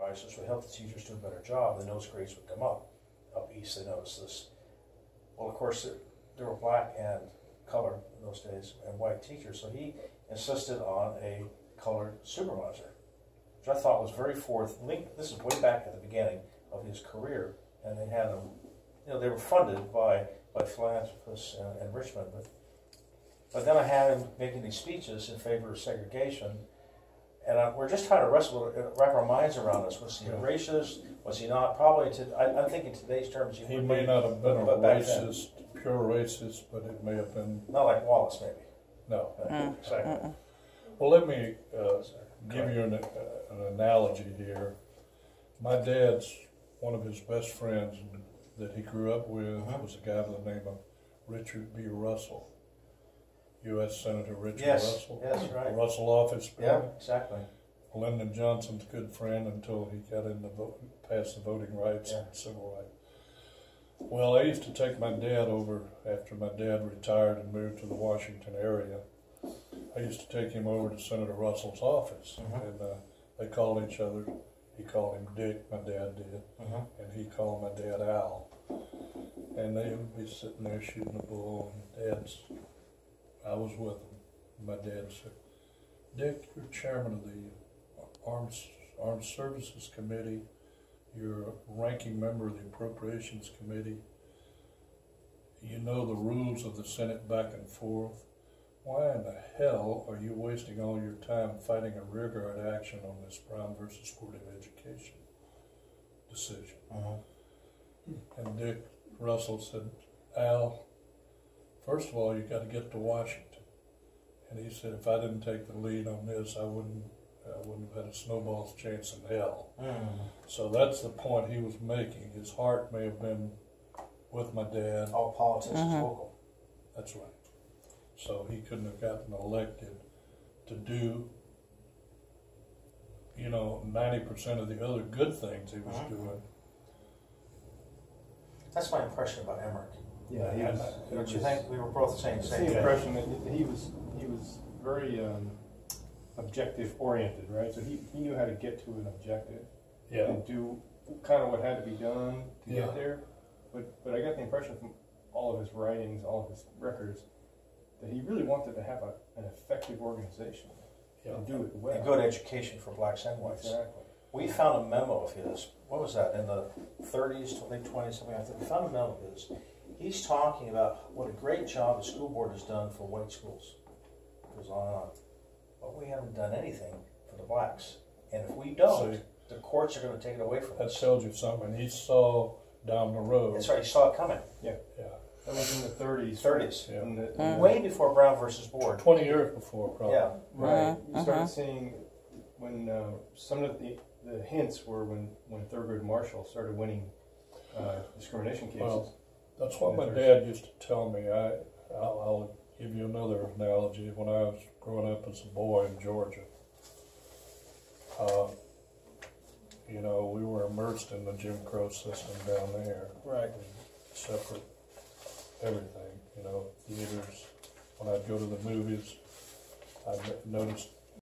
supervisors would help the teachers do a better job, then those grades would come up. Up east, they noticed this. Well, of course, there were black and color in those days and white teachers, so he insisted on a colored supervisor, which I thought was very linked. This is way back at the beginning of his career, and they had him, they were funded by philanthropists in Richmond, but then I had him making these speeches in favor of segregation, and we're just trying to wrap our minds around this. Was he a racist? Was he not? Probably. I'm thinking today's terms. He may not have been a racist, pure racist, but it may have been. Not like Wallace, maybe. No. Exactly. Well, let me give you an analogy here. My dad's one of his best friends that he grew up with was a guy by the name of Richard B. Russell, U.S. Senator Richard Russell. Yes, right. Russell office building. Yeah, exactly. Lyndon Johnson's good friend until he got in past the voting rights and civil rights. Well, I used to take my dad over after my dad retired and moved to the Washington area. I used to take him over to Senator Russell's office, and they called each other. He called him Dick, my dad did, and he called my dad Al. And they would be sitting there shooting a bull, and I was with him. My dad said, Dick, you're chairman of the Armed Services Committee. You're a ranking member of the Appropriations Committee. You know the rules of the Senate back and forth. Why in the hell are you wasting all your time fighting a rearguard action on this Brown versus Board of Education decision? And Dick Russell said, Al, first of all, you got to get to Washington. And he said, if I didn't take the lead on this, I wouldn't have had a snowball's chance in hell. So that's the point he was making. His heart may have been with my dad. All politics is local. That's right. So he couldn't have gotten elected to do, 90% of the other good things he was doing. That's my impression about Emerick. Yeah, Don't you think? We were both saying the same thing. The impression that he was very objective oriented, right? So he knew how to get to an objective and do kind of what had to be done to get there. But I got the impression from all of his writings, all of his records, that he really wanted to have an effective organization and do it well. A good education for blacks and whites. Exactly. We found a memo of his. What was that? In the 30s to late 20s, something like that. We found a memo of his. He's talking about what a great job the school board has done for white schools. It goes on and on. But we haven't done anything for the blacks. And if we don't, the courts are going to take it away from us. That tells you something. He saw down the road. That's right. He saw it coming. Yeah. That was in the 30s. 30s. Yeah. Way before Brown versus Board. 20 years before, probably. Yeah. Right. You started seeing when some of the hints were when Thurgood Marshall started winning discrimination cases. Well, that's what my dad used to tell me. I'll give you another analogy. When I was growing up as a boy in Georgia, we were immersed in the Jim Crow system down there. Right. Separate everything, theaters. When I'd go to the movies, I noticed